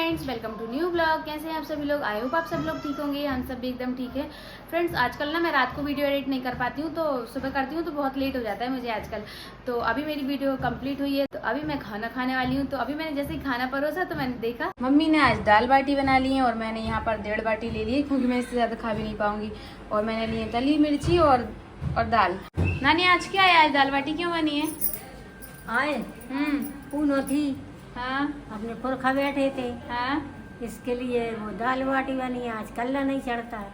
Friends, welcome to new blog. कैसे हैं आप सभी लोग? आई होप आप सब लोग ठीक होंगे। हम सब भी एकदम ठीक है। फ्रेंड्स, आजकल ना मैं रात को वीडियो एडिट नहीं कर पाती हूँ, तो सुबह करती हूँ तो बहुत लेट हो जाता है मुझे आजकल। तो अभी मेरी वीडियो कंप्लीट हुई है, तो अभी मैं खाना खाने वाली हूँ। तो अभी मैंने जैसे ही खाना परोसा तो मैंने देखा मम्मी ने आज दाल बाटी बना ली है, और मैंने यहाँ पर 1.5 बाटी ले ली है, क्योंकि मैं इससे ज़्यादा खा भी नहीं पाऊँगी। और मैंने ली है तली मिर्ची और दाल। नानी, आज क्या है? आज दाल बाटी क्यों बनी है? आए पूनो थी। हाँ अपने पुरखा बैठे थे, हाँ। इसके लिए वो दाल बाटी बनी है। आज कल्ला नहीं चढ़ता है।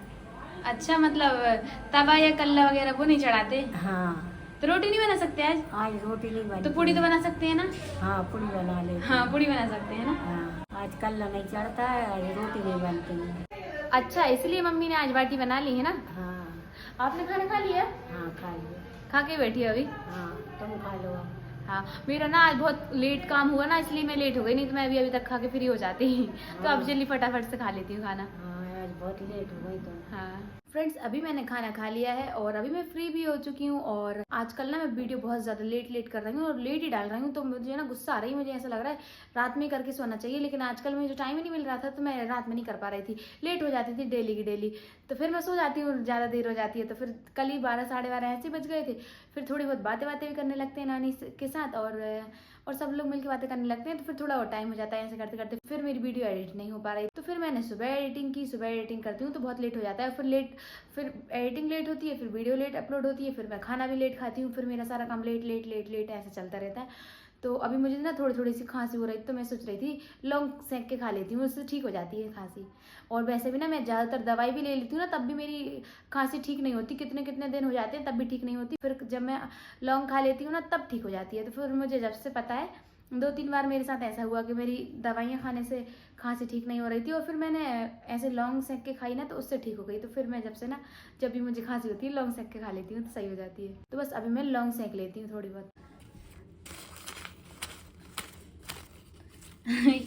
अच्छा, मतलब तवा या कल्ला वगैरह वो नहीं चढ़ाते? हाँ, तो रोटी नहीं बना सकते आज? आज रोटी नहीं बनी। तो पूड़ी तो बना सकते हैं ना? हाँ, पूड़ी बना ले। हाँ, पूड़ी बना सकते हैं ना। हाँ, आज कल्ला नहीं चढ़ता है, आज रोटी नहीं बनती है। अच्छा, इसलिए मम्मी ने आज बाटी बना ली है ना। हाँ आपने खाना खा लिया? हाँ, खा लिया। खा के बैठी है अभी? हाँ, तुम खा लो। हाँ, मेरा ना आज बहुत लेट काम हुआ ना, इसलिए मैं लेट हो गई, नहीं तो मैं अभी तक खा के फ्री हो जाती। तो अब जल्दी फटाफट से खा लेती हूँ खाना। हाँ, आज बहुत लेट हो गई तो। हाँ फ्रेंड्स, अभी मैंने खाना खा लिया है और अभी मैं फ्री भी हो चुकी हूँ। और आजकल ना मैं वीडियो बहुत ज़्यादा लेट कर रही हूँ और लेट ही डाल रही हूँ, तो मुझे ना गुस्सा आ रही है। मुझे ऐसा लग रहा है रात में करके सोना चाहिए, लेकिन आजकल मुझे टाइम ही नहीं मिल रहा था, तो मैं रात में नहीं कर पा रही थी। लेट हो जाती थी डेली की डेली, तो फिर मैं सो जाती हूँ, ज़्यादा देर हो जाती है। तो फिर कल ही 12 साढ़े 12 ऐसे बज गए थे। फिर थोड़ी बहुत बातें भी करने लगते हैं नानी के साथ, और सब लोग मिलकर बातें करने लगते हैं, तो फिर थोड़ा और टाइम हो जाता है ऐसे करते करते। फिर मेरी वीडियो एडिट नहीं हो पा रही, तो फिर मैंने सुबह एडिटिंग की। सुबह एडिटिंग करती हूँ तो बहुत लेट हो जाता है, फिर एडिटिंग लेट होती है, फिर वीडियो लेट अपलोड होती है, फिर मैं खाना भी लेट खाती हूँ, फिर मेरा सारा काम लेट ऐसे चलता रहता है। तो अभी मुझे ना थोड़ी सी खांसी हो रही थी, तो मैं सोच रही थी लौंग सेंक के खा लेती हूँ, उससे ठीक हो जाती है खांसी। और वैसे भी ना मैं ज़्यादातर दवाई भी ले लेती हूँ ना, तब भी मेरी खांसी ठीक नहीं होती। कितने कितने दिन हो जाते हैं तब भी ठीक नहीं होती। फिर जब मैं लौंग खा लेती हूँ ना, तब ठीक हो जाती है। तो फिर मुझे जब से पता है, 2-3 बार मेरे साथ ऐसा हुआ कि मेरी दवाइयाँ खाने से खांसी ठीक नहीं हो रही थी, और फिर मैंने ऐसे लौंग सेंक के खाई ना, तो उससे ठीक हो गई। तो फिर मैं जब भी मुझे खांसी होती है, लौंग सेंक के खा लेती हूँ तो सही हो जाती है। तो बस अभी मैं लौंग सेंक लेती हूँ थोड़ी बहुत।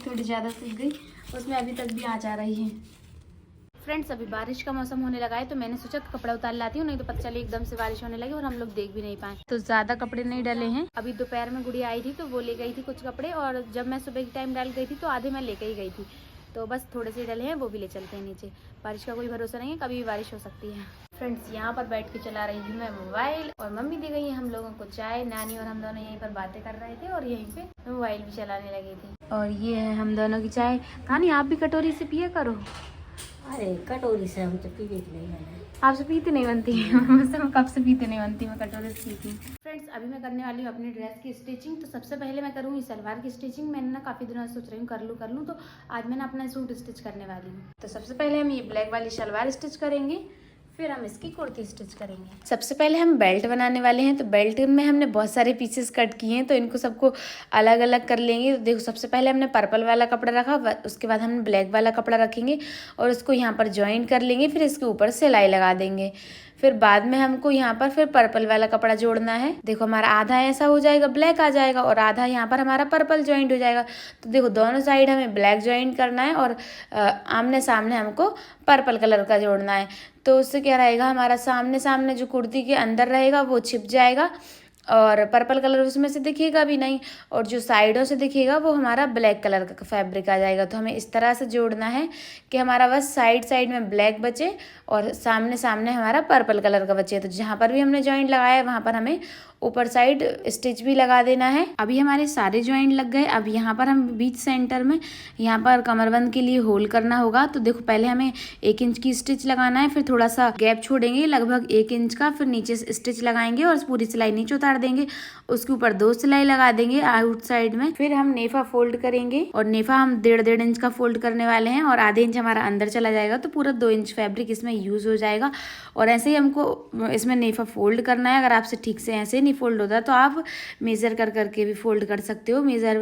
थोड़ी ज़्यादा सूख गई, उसमें अभी तक भी आँच आ रही है। फ्रेंड्स, अभी बारिश का मौसम होने लगा है, तो मैंने सोचा कपड़ा उतार लाती हूँ, नहीं तो पता चले एकदम से बारिश होने लगी और हम लोग देख भी नहीं पाए। तो ज़्यादा कपड़े नहीं डले हैं। अभी दोपहर में गुड़िया आई थी, तो वो ले गई थी कुछ कपड़े, और जब मैं सुबह के टाइम डाल गई थी तो आधे मैं लेके ही गई थी। तो बस थोड़े से डले हैं, वो भी ले चलते हैं नीचे। बारिश का कोई भरोसा नहीं है, कभी भी बारिश हो सकती है। फ्रेंड्स, यहाँ पर बैठ के चला रही हूँ मैं मोबाइल, और मम्मी दे गई है हम लोगों को चाय। नानी और हम दोनों यहीं पर बातें कर रहे थे, और यहीं पे मोबाइल भी चलाने लगे थे। और ये है हम दोनों की चाय। नानी, आप भी कटोरी से पिया करो। अरे कटोरी से हम तो पीते नहीं है। आपसे पीते नहीं बनती मुझसे मैं कब से पीते नहीं बनती, मैं कटोरे से पीती हूँ। फ्रेंड्स, अभी मैं करने वाली हूँ अपनी ड्रेस की स्टिचिंग। तो सबसे पहले मैं करूँगी सलवार की स्टिचिंग। मैंने ना काफ़ी दिनों से सोच रही हूँ कर लूँ, तो आज मैं ना अपना सूट स्टिच करने वाली हूँ। तो सबसे पहले हम ये ब्लैक वाली सलवार स्टिच करेंगे, फिर हम इसकी कुर्ती स्टिच करेंगे। सबसे पहले हम बेल्ट बनाने वाले हैं। तो बेल्ट में हमने बहुत सारे पीसेस कट किए हैं, तो इनको सबको अलग अलग कर लेंगे। तो देखो, सबसे पहले हमने पर्पल वाला कपड़ा रखा, उसके बाद हमने ब्लैक वाला कपड़ा रखेंगे और उसको यहाँ पर जॉइन कर लेंगे। फिर इसके ऊपर सिलाई लगा देंगे। फिर बाद में हमको यहाँ पर फिर पर्पल वाला कपड़ा जोड़ना है। देखो, हमारा आधा ऐसा हो जाएगा, ब्लैक आ जाएगा, और आधा यहाँ पर हमारा पर्पल जॉइंट हो जाएगा। तो देखो, दोनों साइड हमें ब्लैक जॉइंट करना है, और आमने सामने हमको पर्पल कलर का जोड़ना है। तो उससे क्या रहेगा, हमारा सामने सामने जो कुर्ती के अंदर रहेगा वो छिप जाएगा, और पर्पल कलर उसमें से दिखेगा भी नहीं, और जो साइडों से दिखेगा वो हमारा ब्लैक कलर का फैब्रिक आ जाएगा। तो हमें इस तरह से जोड़ना है कि हमारा बस साइड साइड में ब्लैक बचे और सामने सामने हमारा पर्पल कलर का बचे। तो जहाँ पर भी हमने जॉइंट लगाया है वहाँ पर हमें ऊपर साइड स्टिच भी लगा देना है। अभी हमारे सारे जॉइंट लग गए। अब यहाँ पर हम बीच सेंटर में यहाँ पर कमरबंद के लिए होल करना होगा। तो देखो, पहले हमें 1 इंच की स्टिच लगाना है, फिर थोड़ा सा गैप छोड़ेंगे लगभग 1 इंच का, फिर नीचे से स्टिच लगाएंगे और पूरी सिलाई नीचे उतार देंगे। उसके ऊपर 2 सिलाई लगा देंगे आउट साइड में। फिर हम नेफा फोल्ड करेंगे, और नेफा हम 1.5 इंच का फोल्ड करने वाले हैं, और आधे इंच हमारा अंदर चला जाएगा, तो पूरा 2 इंच फैब्रिक इसमें यूज हो जाएगा। और ऐसे ही हमको इसमें नेफा फोल्ड करना है। अगर आपसे ठीक से ऐसे नहीं फोल्ड होता तो आप मेजर करके भी फोल्ड कर सकते हो। मेजर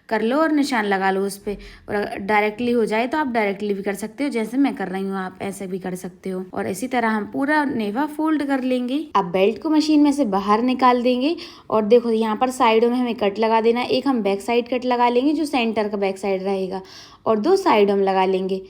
कर लो और निशान लगा लो उस पर, और डायरेक्टली हो जाए तो आप डायरेक्टली भी कर सकते हो, जैसे मैं कर रही हूँ आप ऐसे भी कर सकते हो। और इसी तरह हम पूरा नेफा फोल्ड कर लेंगे। अब बेल्ट को मशीन में से बाहर निकाल देंगे, और देखो यहाँ पर साइडों में हमें कट लगा देना। एक हम बैक साइड कट लगा लेंगे जो सेंटर का बैक साइड रहेगा, और 2 साइड हम लगा लेंगे।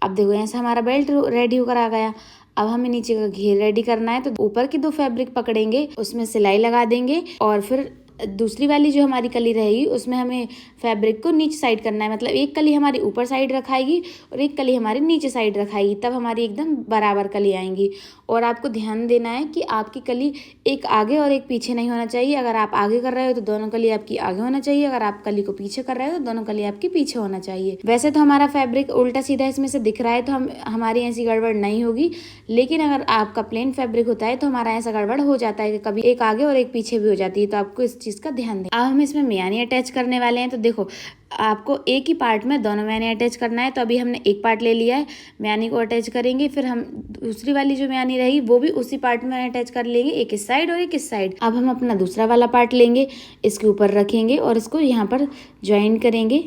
अब देखो, ऐसा हमारा बेल्ट रेडी होकर आ गया। अब हमें नीचे का घेर रेडी करना है। तो ऊपर की 2 फैब्रिक पकड़ेंगे, उसमें सिलाई लगा देंगे, और फिर दूसरी वाली जो हमारी कली रहेगी उसमें हमें फैब्रिक को नीचे साइड करना है, मतलब एक कली हमारी ऊपर साइड रखाएगी और एक कली हमारी नीचे साइड रखाएगी, तब हमारी एकदम बराबर कली आएंगी। और आपको ध्यान देना है कि आपकी कली एक आगे और एक पीछे नहीं होना चाहिए। अगर आप आगे कर रहे हो तो दोनों कली आपकी आगे होना चाहिए, अगर आप कली को पीछे कर रहे हो तो दोनों कली आपकी पीछे होना चाहिए। वैसे तो हमारा फैब्रिक उल्टा सीधा इसमें से दिख रहा है तो हमारी ऐसी गड़बड़ नहीं होगी, लेकिन अगर आपका प्लेन फैब्रिक होता है तो हमारा ऐसा गड़बड़ हो जाता है कि कभी एक आगे और एक पीछे भी हो जाती है, तो आपको इस चीज़ का ध्यान दें। अब हम इसमें मियानी अटैच करने वाले हैं, तो देखो आपको एक ही पार्ट में दोनों मियानी अटैच करना है। तो अभी हमने एक पार्ट ले लिया है, मियानी को अटैच करेंगे, फिर हम दूसरी वाली जो मियानी रहेगी वो भी उसी पार्ट में अटैच कर लेंगे, एक इस साइड और एक इस साइड। अब हम अपना दूसरा वाला पार्ट लेंगे, इसके ऊपर रखेंगे और इसको यहाँ पर ज्वाइन करेंगे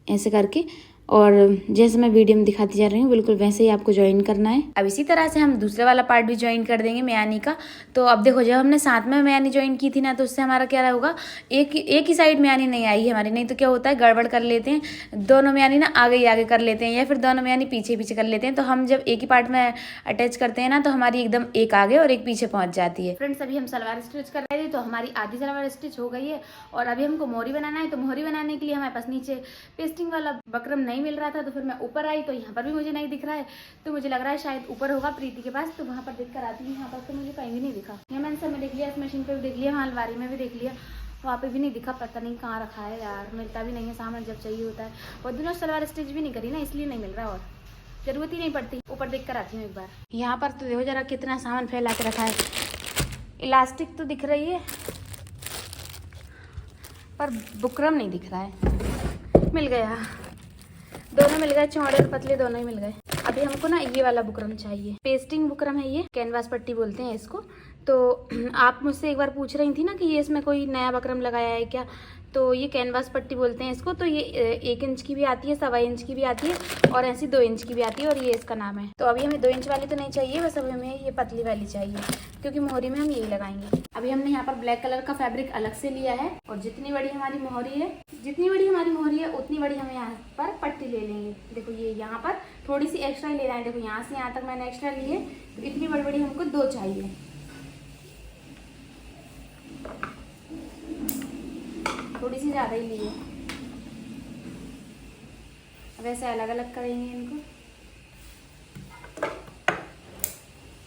ऐसे करके, और जैसे मैं वीडियो में दिखाती जा रही हूँ बिल्कुल वैसे ही आपको ज्वाइन करना है। अब इसी तरह से हम दूसरे वाला पार्ट भी ज्वाइन कर देंगे मियानी का। तो अब देखो जब हमने साथ में मियानी ज्वाइन की थी ना, तो उससे हमारा क्या होगा, एक ही साइड मियानी नहीं आई हमारी, नहीं तो क्या होता है गड़बड़ कर लेते हैं, दोनों मियानी ना आगे ही आगे कर लेते हैं या फिर दोनों मियानी पीछे पीछे कर लेते हैं। तो हम जब एक ही पार्ट में अटैच करते हैं ना, तो हमारी एकदम एक आगे और एक पीछे पहुँच जाती है। फ्रेंड्स अभी हम सलवार स्टिच कर रहे थे, तो हमारी आधी सलवार स्टिच हो गई है और अभी हमको मोहरी बनाना है। तो मोहरी बनाने के लिए हमारे पास नीचे पेस्टिंग वाला बकरम नहीं मिल रहा था, तो फिर मैं ऊपर आई तो यहाँ पर भी मुझे नहीं दिख रहा है, तो मुझे लग रहा है शायद ऊपर होगा प्रीति के पास, तो वहाँ पर देख कर आती हूँ। यहाँ पर तो मुझे कहीं भी नहीं दिखा, यहाँ मैंने सब में देख लिया, इस मशीन पे भी देख लिया, वहाँ अलमारी में भी देख लिया, वहाँ पे भी नहीं दिखा, पता नहीं कहाँ रखा है यार, मिलता भी नहीं है सामान जब चाहिए होता है। और दोनों सलवार स्टिच भी नहीं करी ना, इसलिए नहीं मिल रहा और जरूरत ही नहीं पड़ती। ऊपर देख कर आती हूँ एक बार। यहाँ पर तो देखो जरा कितना सामान फैला के रखा है, इलास्टिक तो दिख रही है पर बुकरम नहीं दिख रहा है। मिल गया, दोनों मिल गए, चौड़े और पतले दोनों ही मिल गए। अभी हमको ना ये वाला बुकरम चाहिए, पेस्टिंग बुकरम है, ये कैनवास पट्टी बोलते हैं इसको। तो आप मुझसे एक बार पूछ रही थी ना कि ये इसमें कोई नया बकरम लगाया है क्या, तो ये कैनवास पट्टी बोलते हैं इसको। तो ये 1 इंच की भी आती है, 1.25 इंच की भी आती है और ऐसी 2 इंच की भी आती है, और ये इसका नाम है। तो अभी हमें 2 इंच वाली तो नहीं चाहिए, बस अभी हमें ये पतली वाली चाहिए, क्योंकि मोहरी में हम यही लगाएंगे। अभी हमने यहाँ पर ब्लैक कलर का फैब्रिक अलग से लिया है, और जितनी बड़ी हमारी मोहरी है उतनी बड़ी हम यहाँ पर पट्टी ले लेंगे। देखो ये यहाँ पर थोड़ी सी एक्स्ट्रा ही ले रहे हैं, देखो यहाँ से यहाँ तक मैंने एक्स्ट्रा ली है, तो इतनी बड़ी बड़ी हमको 2 चाहिए। थोड़ी सी ज़्यादा ही ली है, अब ऐसे अलग अलग करेंगे इनको।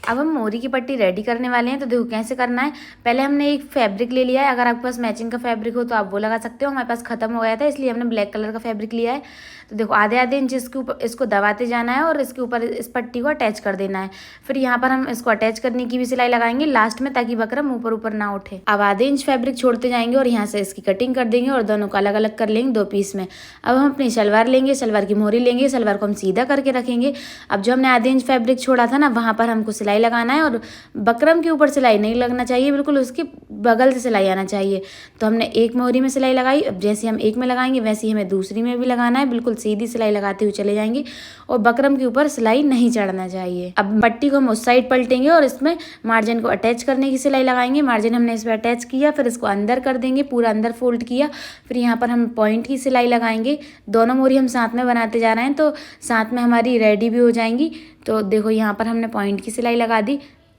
अब हम मोहरी की पट्टी रेडी करने वाले हैं। तो देखो कैसे करना है, पहले हमने एक फैब्रिक ले लिया है, अगर आपके पास मैचिंग का फैब्रिक हो तो आप वो लगा सकते हो, हमारे पास खत्म हो गया था इसलिए हमने ब्लैक कलर का फैब्रिक लिया है। तो देखो आधे इंच इसके ऊपर इसको दबाते जाना है और इसके ऊपर इस पट्टी को अटैच कर देना है। फिर यहाँ पर हम इसको अटैच करने की भी सिलाई लगाएंगे लास्ट में, ताकि बकरम ऊपर ना उठे। अब आधे इंच फैब्रिक छोड़ते जाएंगे और यहाँ से इसकी कटिंग कर देंगे और दोनों को अलग अलग कर लेंगे 2 पीस में। अब हम अपनी सलवार लेंगे, सलवार की मोहरी लेंगे, सलवार को हम सीधा करके रखेंगे। अब जो हमने आधे इंच फैब्रिक छोड़ा था ना, वहाँ पर हमको सिलाई लगाना है, और बकरम के ऊपर सिलाई नहीं लगना चाहिए, बिल्कुल उसके बगल से सिलाई आना चाहिए। तो हमने एक मोहरी में सिलाई लगाई, अब जैसे हम एक में लगाएंगे वैसे ही हमें दूसरी में भी लगाना है, बिल्कुल सीधी सिलाई लगाते हुए चले जाएंगे, और बकरम के ऊपर सिलाई नहीं चढ़ना चाहिए। अब पट्टी को हम उस साइड पलटेंगे और इसमें मार्जिन को अटैच करने की सिलाई लगाएंगे। मार्जिन हमने इस पर अटैच किया, फिर इसको अंदर कर देंगे, पूरा अंदर फोल्ड किया, फिर यहाँ पर हम पॉइंट की सिलाई लगाएंगे। दोनों मोहरी हम साथ में बनाते जा रहे हैं, तो साथ में हमारी रेडी भी हो जाएंगी। तो देखो यहाँ पर हमने पॉइंट की सिलाई लगा दी,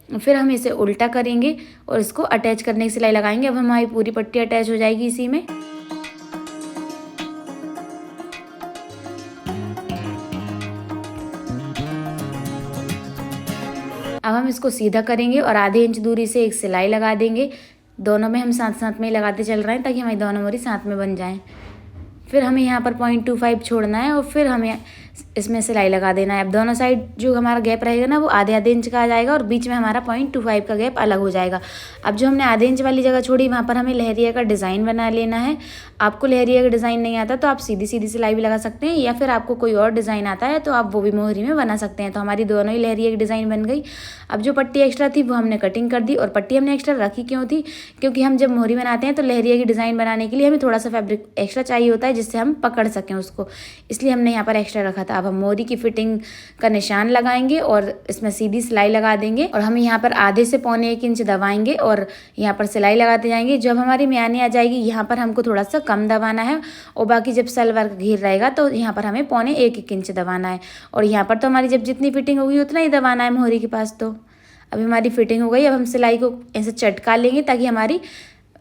फिर हम इसे उल्टा करेंगे और इसको अटैच करने की सिलाई लगाएंगे। अब हमारी पूरी पट्टी अटैच हो जाएगी इसी में। अब हम इसको सीधा करेंगे और आधे इंच दूरी से एक सिलाई लगा देंगे। दोनों में हम साथ साथ में ही लगाते चल रहे हैं ताकि हमारी दोनों मोहरी साथ में बन जाएं। फिर हमें यहाँ पर 0.25 छोड़ना है और फिर हमें इसमें सिलाई लगा देना है। अब दोनों साइड जो हमारा गैप रहेगा ना, वो आधे इंच का आ जाएगा और बीच में हमारा 0.25 का गैप अलग हो जाएगा। अब जो हमने आधे इंच वाली जगह छोड़ी, वहाँ पर हमें लहरिया का डिज़ाइन बना लेना है। आपको लहरिया का डिज़ाइन नहीं आता तो आप सीधी सीधी सिलाई भी लगा सकते हैं, या फिर आपको कोई और डिज़ाइन आता है तो आप वो भी मोहरी में बना सकते हैं। तो हमारी दोनों ही लहरिया की डिज़ाइन बन गई। अब जो पट्टी एक्स्ट्रा थी वो हमने कटिंग कर दी, और पट्टी हमने एक्स्ट्रा रखी क्यों थी, क्योंकि हम जब मोहरी बनाते हैं तो लहरिया की डिज़ाइन बनाने के लिए हमें थोड़ा सा फैब्रिक एक्स्ट्रा चाहिए होता है, जिससे हम पकड़ सकें उसको, इसलिए हमने यहाँ पर एक्स्ट्रा रखा था। अब हम मोहरी की फिटिंग का निशान लगाएंगे और इसमें सीधी सिलाई लगा देंगे, और हम यहाँ पर आधे से 1.25 इंच दबाएंगे और यहाँ पर सिलाई लगाते जाएंगे। जब हमारी म्यानी आ जाएगी, यहाँ पर हमको थोड़ा सा कम दबाना है, और बाकी जब सलवार का घेर रहेगा तो यहाँ पर हमें 0.25 इंच दबाना है, और यहाँ पर तो हमारी जब जितनी फिटिंग होगी उतना ही दबाना है मोहरी के पास। तो अभी हमारी फिटिंग हो गई। अब हम सिलाई को ऐसे चटका लेंगे ताकि हमारी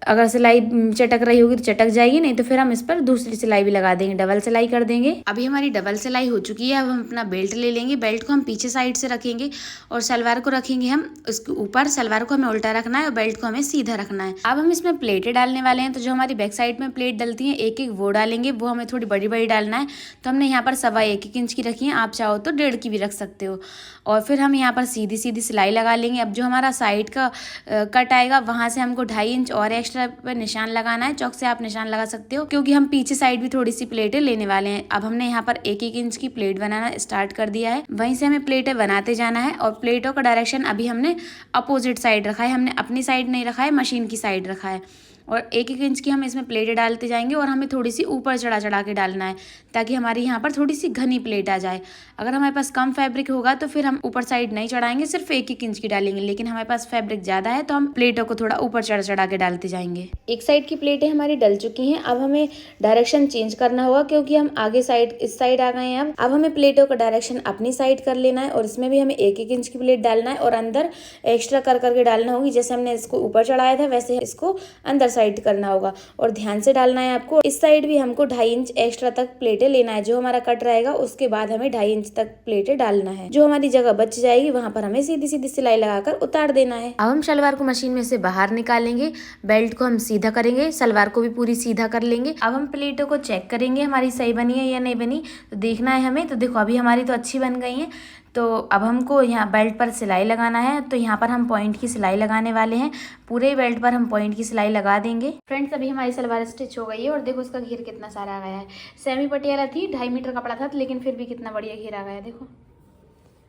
अगर सिलाई चटक रही होगी तो चटक जाएगी, नहीं तो फिर हम इस पर दूसरी सिलाई भी लगा देंगे, डबल सिलाई कर देंगे। अभी हमारी डबल सिलाई हो चुकी है। अब हम अपना बेल्ट ले लेंगे। बेल्ट को हम पीछे साइड से रखेंगे और सलवार को रखेंगे हम उसके ऊपर। सलवार को हमें उल्टा रखना है और बेल्ट को हमें सीधा रखना है। अब हम इसमें प्लेटें डालने वाले हैं। तो जो हमारी बैक साइड में प्लेट डलती है एक एक वो डालेंगे। वो हमें थोड़ी बड़ी बड़ी डालना है। तो हमने यहाँ पर 1.25 इंच की रखी है, आप चाहो तो 1.5 की भी रख सकते हो। और फिर हम यहाँ पर सीधी सीधी सिलाई लगा लेंगे। अब जो हमारा साइड का कट आएगा वहाँ से हमको 2.5 इंच और एक्स्ट्रा पे निशान लगाना है। चौक से आप निशान लगा सकते हो, क्योंकि हम पीछे साइड भी थोड़ी सी प्लेटें लेने वाले हैं। अब हमने यहाँ पर 1-1 इंच की प्लेट बनाना स्टार्ट कर दिया है। वहीं से हमें प्लेटें बनाते जाना है। और प्लेटों का डायरेक्शन अभी हमने अपोजिट साइड रखा है, हमने अपनी साइड नहीं रखा है, मशीन की साइड रखा है। और 1-1 इंच की हम इसमें प्लेटें डालते जाएंगे और हमें थोड़ी सी ऊपर चढ़ा चढ़ा के डालना है, ताकि हमारी यहाँ पर थोड़ी सी घनी प्लेट आ जाए। अगर हमारे पास कम फैब्रिक होगा तो फिर हम ऊपर साइड नहीं चढ़ाएंगे, सिर्फ 1-1 इंच की डालेंगे। लेकिन हमारे पास फैब्रिक ज़्यादा है तो हम प्लेटों को थोड़ा ऊपर चढ़ा चढ़ा के डालते जाएंगे। एक साइड की प्लेटें हमारी डल चुकी हैं। अब हमें डायरेक्शन चेंज करना होगा, क्योंकि हम आगे साइड इस साइड आ गए हैं। अब हमें प्लेटों का डायरेक्शन अपनी साइड कर लेना है और इसमें भी हमें 1-1 इंच की प्लेट डालना है और अंदर एक्स्ट्रा कर करके डालना होगी। जैसे हमने इसको ऊपर चढ़ाया था वैसे इसको अंदर साइड करना होगा और ध्यान से डालना है आपको। इस साइड भी हमको 2.5 इंच एक्स्ट्रा तक प्लेटें लेना है। जो हमारा कट रहेगा उसके बाद हमें 2.5 इंच तक प्लेटें डालना है। जो हमारी जगह बच जाएगी वहां पर हमें सीधी सीधी सिलाई लगाकर उतार देना है। अब हम शलवार को मशीन में से बाहर निकालेंगे। बेल्ट को हम सीधा करेंगे, सलवार को भी पूरी सीधा कर लेंगे। अब हम प्लेटों को चेक करेंगे हमारी सही बनी है या नहीं बनी, तो देखना है हमें। तो देखो अभी हमारी तो अच्छी बन गई है। तो अब हमको यहाँ बेल्ट पर सिलाई लगाना है। तो यहाँ पर हम पॉइंट की सिलाई लगाने वाले हैं। पूरे बेल्ट पर हम पॉइंट की सिलाई लगा देंगे। फ्रेंड्स अभी हमारी सलवार स्टिच हो गई है और देखो उसका घेर कितना सारा आ गया है। सेमी पटियाला थी, 2.5 मीटर कपड़ा था, लेकिन फिर भी कितना बढ़िया घेर आ गया है देखो।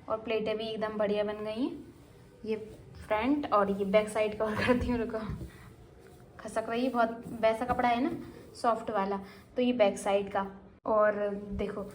और प्लेटें भी एकदम बढ़िया बन गई हैं। ये फ्रंट और ये बैक साइड कवर करती हूँ, रुको खसक रही है बहुत। वैसा कपड़ा है ना सॉफ्ट वाला, तो ये बैक साइड का। और देखो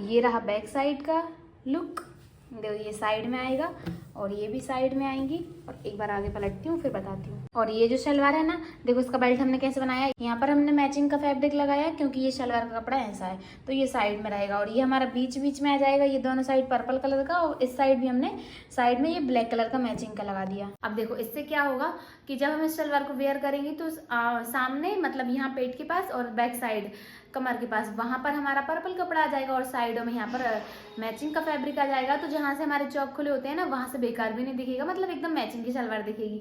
ये रहा बैक साइड का लुक। देखो ये साइड में आएगा और ये भी साइड में आएंगी। और एक बार आगे पलटती हूँ फिर बताती हूँ। और ये जो शलवार है ना, देखो इसका बेल्ट हमने कैसे बनाया है। यहाँ पर हमने मैचिंग का फैब्रिक लगाया, क्योंकि ये शलवार का कपड़ा ऐसा है तो ये साइड में रहेगा। और ये हमारा बीच बीच में आ जाएगा, ये दोनों साइड पर्पल कलर का। और इस साइड भी हमने साइड में ये ब्लैक कलर का मैचिंग का लगा दिया। अब देखो इससे क्या होगा कि जब हम इस शलवार को वेयर करेंगे तो सामने मतलब यहाँ पेट के पास और बैक साइड कमर के पास वहां पर हमारा पर्पल कपड़ा आ जाएगा और साइडों में यहाँ पर मैचिंग का फैब्रिक आ जाएगा। तो जहाँ से हमारे चौक खुले होते हैं ना वहां से बेकार भी नहीं दिखेगा, मतलब एकदम मैचिंग की शलवार दिखेगी।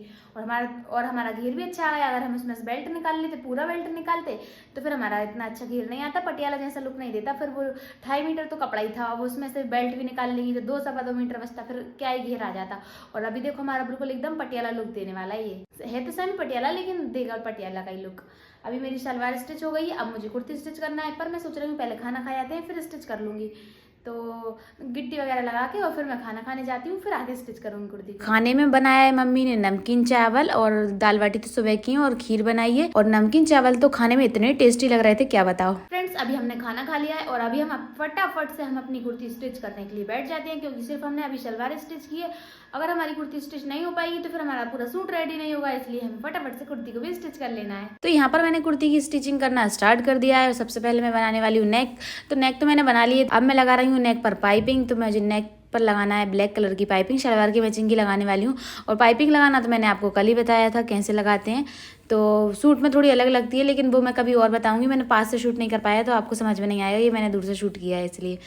और हमारा घेर भी अच्छा आया। अगर हम इसमें से बेल्ट निकाल लेते, पूरा बेल्ट निकालते, तो फिर हमारा इतना अच्छा घेर नहीं आता, पटियाला जैसा लुक नहीं देता। फिर वो 2.5 मीटर तो कपड़ा ही था, अब उसमें से बेल्ट भी निकाल लेंगी तो 2-2.25 मीटर बचता, फिर क्या ही घेर आ जाता। और अभी देखो हमारा बिल्कुल एकदम पटियाला लुक देने वाला है। ये है तो सेमी पटियाला लेकिन देगा पटियाला का ही लुक। अभी मेरी शलवार स्टिच हो गई है। अब मुझे कुर्ती स्टिच करना है, पर मैं सोच रही हूँ पहले खाना खा जाते हैं फिर स्टिच कर लूंगी। तो गिट्टी वगैरह लगा के और फिर मैं खाना खाने जाती हूँ, फिर आगे स्टिच करूँगी कुर्ती। खाने में बनाया है मम्मी ने नमकीन चावल और दाल बाटी तो सुबह की और खीर बनाई है। और नमकीन चावल तो खाने में इतने टेस्टी लग रहे थे क्या बताओ। फ्रेंड्स अभी हमने खाना खा लिया है और अभी हम फटाफट से हम अपनी कुर्ती स्टिच करने के लिए बैठ जाते हैं, क्योंकि सिर्फ हमने अभी शलवार स्टिच की है। अगर हमारी कुर्ती स्टिच नहीं हो पाएगी तो फिर हमारा पूरा सूट रेडी नहीं होगा, इसलिए हमें फटाफट से कुर्ती को भी स्टिच कर लेना है। तो यहाँ पर मैंने कुर्ती की स्टिचिंग करना स्टार्ट कर दिया है। सबसे पहले मैं बनाने वाली हूँ नेक। तो नेक तो मैंने बना ली है, अब मैं लगा रही हूँ नेक पर पाइपिंग। तो मुझे नेक पर लगाना है ब्लैक कलर की पाइपिंग, शलवार की मैचिंग की लगाने वाली हूँ। और पाइपिंग लगाना तो मैंने आपको कल ही बताया था कैसे लगाते हैं। तो सूट में थोड़ी अलग लगती है, लेकिन वो मैं कभी और बताऊंगी। मैंने पास से शूट नहीं कर पाया तो आपको समझ में नहीं आएगा, ये मैंने दूर से शूट किया है इसलिए।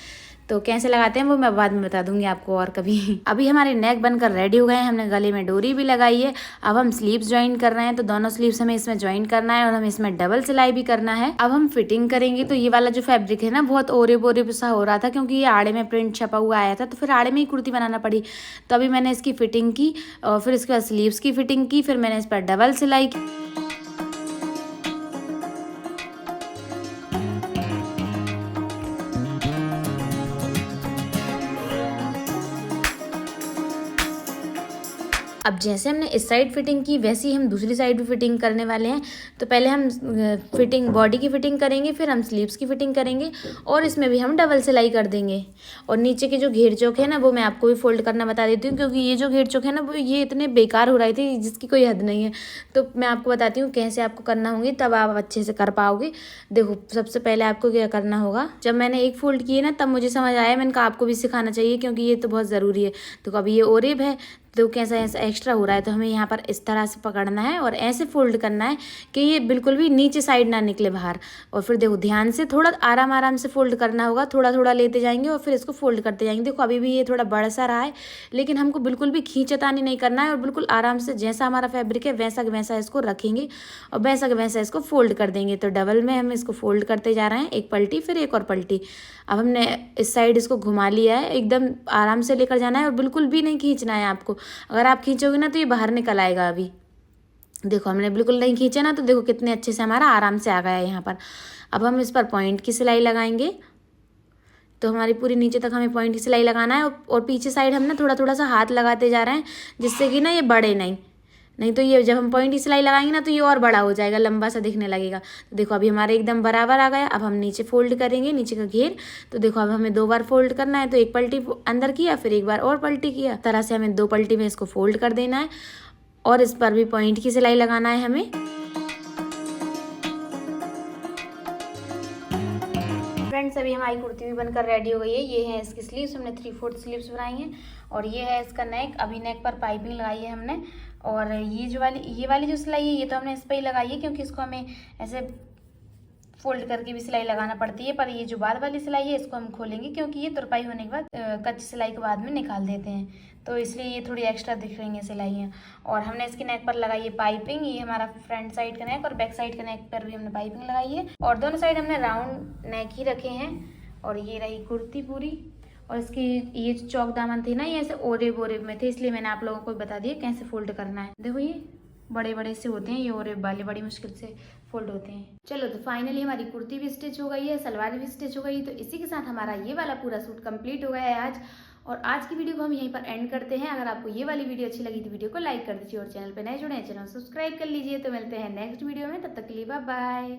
तो कैसे लगाते हैं वो मैं बाद में बता दूंगी आपको और कभी। अभी हमारे नेक बनकर रेडी हो गए हैं। हमने गले में डोरी भी लगाई है। अब हम स्लीव्स ज्वाइन कर रहे हैं। तो दोनों स्लीव्स हमें इसमें ज्वाइन करना है और हमें इसमें डबल सिलाई भी करना है। अब हम फिटिंग करेंगे। तो ये वाला जो फैब्रिक है ना बहुत ओरे बोरे सा हो रहा था, क्योंकि ये आड़े में प्रिंट छपा हुआ आया था, तो फिर आड़े में ही कुर्ती बनाना पड़ी। तो अभी मैंने इसकी फिटिंग की और फिर इसके बाद स्लीव्स की फिटिंग की, फिर मैंने इस पर डबल सिलाई की। अब जैसे हमने इस साइड फिटिंग की वैसे ही हम दूसरी साइड भी फिटिंग करने वाले हैं। तो पहले हम फिटिंग बॉडी की फिटिंग करेंगे, फिर हम स्लीव्स की फिटिंग करेंगे और इसमें भी हम डबल सिलाई कर देंगे। और नीचे के जो घेर चौक है ना वो मैं आपको भी फोल्ड करना बता देती हूँ, क्योंकि ये जो घेर चौक है ना वो ये इतने बेकार हो रहे थे जिसकी कोई हद नहीं है। तो मैं आपको बताती हूँ कैसे आपको करना होंगे, तब आप अच्छे से कर पाओगे। देखो सबसे पहले आपको क्या करना होगा, जब मैंने एक फोल्ड किए ना तब मुझे समझ आया, मैंने कहा आपको भी सिखाना चाहिए क्योंकि ये तो बहुत ज़रूरी है। तो अभी ये ओरेब है तो कैसा ऐसा एक्स्ट्रा हो रहा है, तो हमें यहाँ पर इस तरह से पकड़ना है और ऐसे फोल्ड करना है कि ये बिल्कुल भी नीचे साइड ना निकले बाहर। और फिर देखो ध्यान से थोड़ा आराम आराम से फोल्ड करना होगा, थोड़ा थोड़ा लेते जाएंगे और फिर इसको फोल्ड करते जाएंगे। देखो अभी भी ये थोड़ा बड़ा सा रहा है, लेकिन हमको बिल्कुल भी खींचतानी नहीं करना है और बिल्कुल आराम से जैसा हमारा फैब्रिक है वैसा का वैसा इसको रखेंगे और वैसा का वैसा इसको फोल्ड कर देंगे। तो डबल में हम इसको फोल्ड करते जा रहे हैं, एक पलटी फिर एक और पलटी। अब हमने इस साइड इसको घुमा लिया है, एकदम आराम से लेकर जाना है और बिल्कुल भी नहीं खींचना है आपको। अगर आप खींचोगे ना तो ये बाहर निकल आएगा। अभी देखो हमने बिल्कुल नहीं खींचा ना, तो देखो कितने अच्छे से हमारा आराम से आ गया है यहाँ पर। अब हम इस पर पॉइंट की सिलाई लगाएंगे, तो हमारी पूरी नीचे तक हमें पॉइंट की सिलाई लगाना है और पीछे साइड हम ना थोड़ा थोड़ा सा हाथ लगाते जा रहे हैं, जिससे कि ना ये बढ़े नहीं तो ये जब हम पॉइंट की सिलाई लगाएंगे ना तो ये और बड़ा हो जाएगा, लंबा सा दिखने लगेगा। तो देखो अभी हमारे एकदम बराबर आ गया। अब हम नीचे फोल्ड करेंगे, नीचे का घेर। तो देखो अब हमें 2 बार फोल्ड करना है, तो एक पलटी अंदर किया फिर एक बार और पलटी किया, तरह से हमें 2 पलटी में इसको फोल्ड कर देना है और इस पर भी पॉइंट की सिलाई लगाना है हमें। फ्रेंड्स अभी हमारी कुर्ती भी बनकर रेडी हो गई है। ये है इसकी स्लीव्स, हमने 3/4 स्लीव्स बनाई हैं और ये है इसका नेक। अभी नेक पर पाइपिंग लगाई है हमने और ये वाली जो सिलाई है ये तो हमने इस पर ही लगाई है, क्योंकि इसको हमें ऐसे फोल्ड करके भी सिलाई लगाना पड़ती है। पर ये जो बाद वाली सिलाई है इसको हम खोलेंगे, क्योंकि ये तुरपाई होने के बाद कच्ची सिलाई के बाद में निकाल देते हैं, तो इसलिए ये थोड़ी एक्स्ट्रा दिख रही हैं सिलाइयाँ। और हमने इसके नेक पर लगाई है पाइपिंग। ये हमारा फ्रंट साइड का नेक और बैक साइड का नेक पर भी हमने पाइपिंग लगाई है और दोनों साइड हमने राउंड नेक ही रखे हैं। और ये रही कुर्ती पूरी। और इसकी ये जो चौक दामन थे ना, ये ऐसे ओरे बोरे में थे, इसलिए मैंने आप लोगों को बता दिया कैसे फोल्ड करना है। देखो ये बड़े बड़े से होते हैं, ये ओरे वाले बड़ी मुश्किल से फोल्ड होते हैं। चलो तो फाइनली हमारी कुर्ती भी स्टिच हो गई है, सलवार भी स्टिच हो गई। तो इसी के साथ हमारा ये वाला पूरा सूट कंप्लीट हो गया है आज। और आज की वीडियो को हम यहीं पर एंड करते हैं। अगर आपको ये वाली वीडियो अच्छी लगी तो वीडियो को लाइक कर दीजिए और चैनल पे नए जुड़े हैं चैनल सब्सक्राइब कर लीजिए। तो मिलते हैं नेक्स्ट वीडियो में, तब तक के लिए बाय बाय।